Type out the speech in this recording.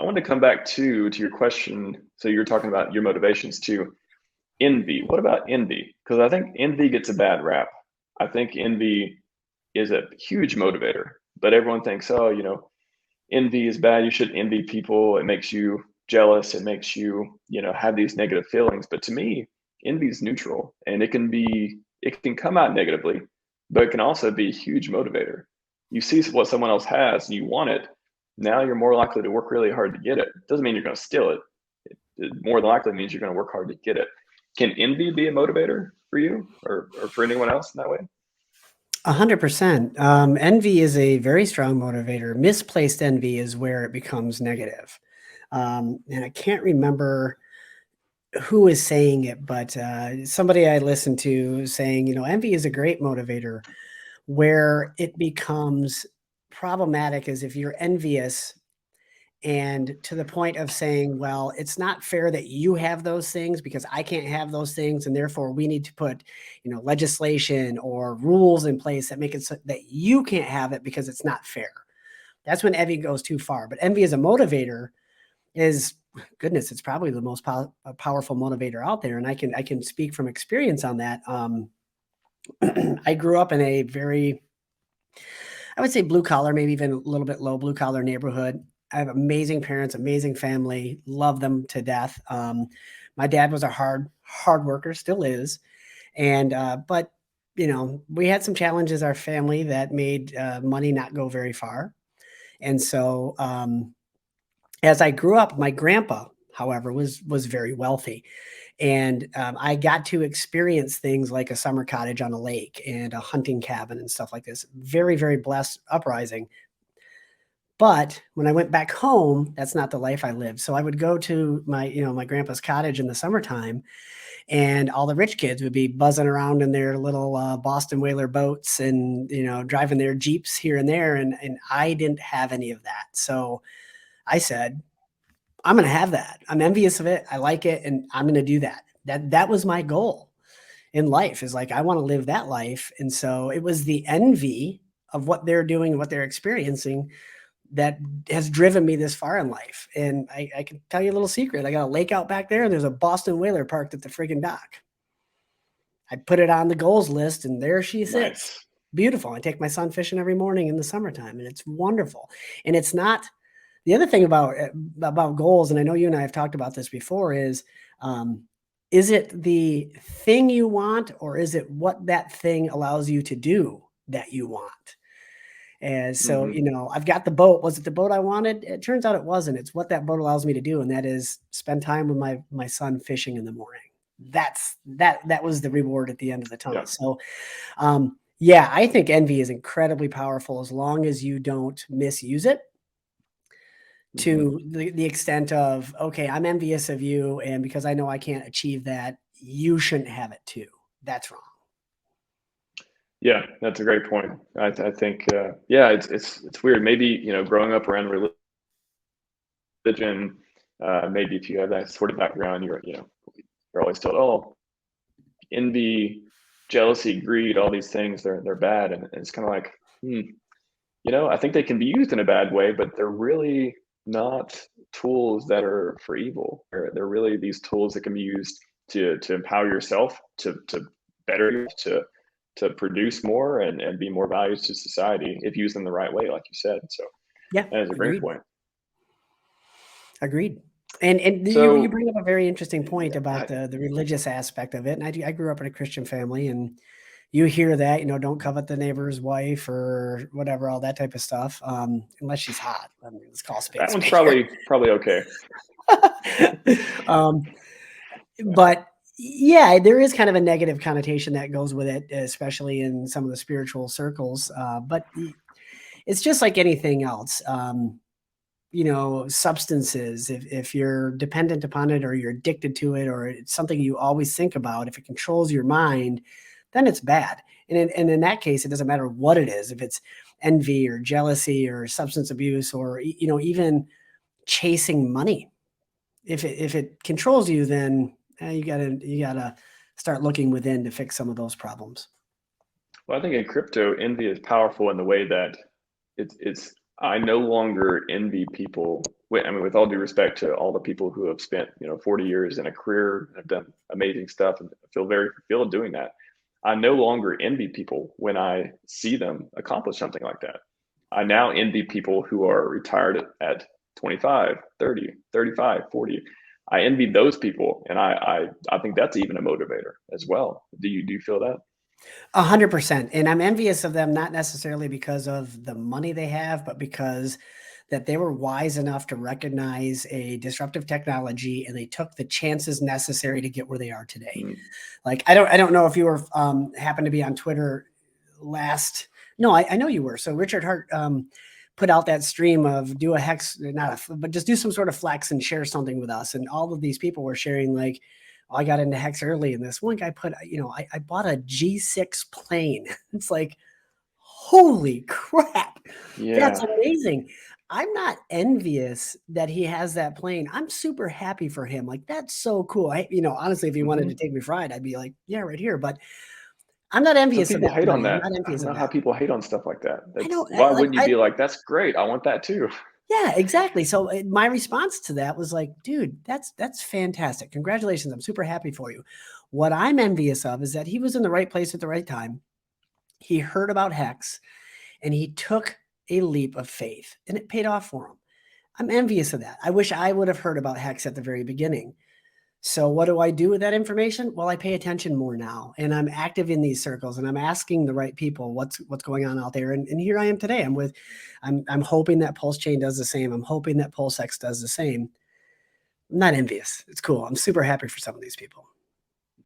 wanted to come back to your question. So you're talking about your motivations too. Envy. What about envy? Because I think envy gets a bad rap. I think envy is a huge motivator, but everyone thinks, oh, envy is bad. You shouldn't envy people. It makes you jealous. It makes you, have these negative feelings. But to me, envy is neutral, and it can come out negatively, but it can also be a huge motivator. You see what someone else has and you want it. Now you're more likely to work really hard to get it. Doesn't mean you're going to steal it. It more than likely means you're going to work hard to get it. Can envy be a motivator for you or for anyone else in that way? 100%. Envy is a very strong motivator. Misplaced envy is where it becomes negative. And I can't remember who is saying it, but somebody I listened to saying, envy is a great motivator. Where it becomes problematic is if you're envious and to the point of saying, well, it's not fair that you have those things because I can't have those things. And therefore we need to put, legislation or rules in place that make it so that you can't have it because it's not fair. That's when envy goes too far. But envy as a motivator is, goodness, it's probably the most powerful motivator out there. And I can speak from experience on that. I grew up in a very, I would say blue collar, maybe even a little bit low blue collar neighborhood. I have amazing parents, amazing family, love them to death. My dad was a hard worker, still is. And, but, we had some challenges, our family, that made money not go very far. And so as I grew up, my grandpa, however, was very wealthy. And I got to experience things like a summer cottage on a lake and a hunting cabin and stuff like this. Very, very blessed uprising. But when I went back home, that's not the life I lived. So I would go to my grandpa's cottage in the summertime, and all the rich kids would be buzzing around in their little Boston Whaler boats and, driving their Jeeps here and there. And I didn't have any of that. So I said, I'm going to have that. I'm envious of it. I like it. And I'm going to do that. That was my goal in life, is like, I want to live that life. And so it was the envy of what they're doing and what they're experiencing that has driven me this far in life. And I can tell you a little secret. I got a lake out back there and there's a Boston Whaler parked at the friggin' dock. I put it on the goals list and there she sits. Nice. Beautiful. I take my son fishing every morning in the summertime and it's wonderful. And it's not, the other thing about goals, and I know you and I have talked about this before, is it the thing you want, or is it what that thing allows you to do that you want? And so, I've got the boat. Was it the boat I wanted? It turns out it wasn't. It's what that boat allows me to do, and that is spend time with my son fishing in the morning. That was the reward at the end of the tunnel. Yeah. So, yeah, I think envy is incredibly powerful as long as you don't misuse it to the extent of, okay, I'm envious of you, and because I know I can't achieve that, you shouldn't have it too. That's wrong. Yeah, that's a great point. I think, yeah, it's weird. Maybe growing up around religion, maybe if you have that sort of background, you're always told, oh, envy, jealousy, greed, all these things, they're bad, and it's kind of like, I think they can be used in a bad way, but they're really not tools that are for evil. They're really these tools that can be used to empower yourself, to better yourself, to produce more and be more valued to society if used in the right way, like you said. So Yeah, that is a great agreed. point. Agreed. And you So bring up a very interesting point about I, the religious aspect of it. And I grew up in a Christian family, and you hear that, don't covet the neighbor's wife or whatever, all that type of stuff, unless she's hot. I mean, let's call a spade a that one's spade here. probably okay. um, but yeah, there is kind of a negative connotation that goes with it, especially in some of the spiritual circles. But it's just like anything else. Substances, if you're dependent upon it or you're addicted to it or it's something you always think about, if it controls your mind, then it's bad. And in that case, it doesn't matter what it is, if it's envy or jealousy or substance abuse or, even chasing money. If it controls you, then you gotta start looking within to fix some of those problems. Well, I think in crypto, envy is powerful in the way that it's I no longer envy people. I mean, with all due respect to all the people who have spent, 40 years in a career and have done amazing stuff and feel very fulfilled doing that. I no longer envy people when I see them accomplish something like that. I now envy people who are retired at 25, 30, 35, 40. I envy those people, and I think that's even a motivator as well. Do you feel that? 100%. And I'm envious of them, not necessarily because of the money they have, but because that they were wise enough to recognize a disruptive technology and they took the chances necessary to get where they are today. Mm. Like, I don't know if you were happened to be on Twitter last. No, I know you were. So Richard Hart put out that stream of do a hex, but just do some sort of flex and share something with us. And all of these people were sharing like, oh, I got into hex early. And this one guy put, I bought a G6 plane. It's like, holy crap. That's Yeah. amazing. I'm not envious that he has that plane. I'm super happy for him. Like, that's so cool. Honestly, if he wanted to Hmm. take me for a ride, I'd be like, yeah, right here. But I'm not Some envious of people that hate on money. I'm that. not I envious don't of know how that. people hate on stuff like that. I That's know, why like, wouldn't you be like, that's great. I want that too. yeah, exactly. So my response to that was like, dude, that's fantastic. Congratulations. I'm super happy for you. What I'm envious of is that he was in the right place at the right time. He heard about hex and he took a leap of faith and it paid off for him. I'm envious of that. I wish I would have heard about hex at the very beginning. So what do I do with that information? Well, I pay attention more now and I'm active in these circles and I'm asking the right people what's going on out there. And here I am today. I'm hoping that PulseChain does the same. I'm hoping that PulseX does the same. I'm not envious. It's cool. I'm super happy for some of these people.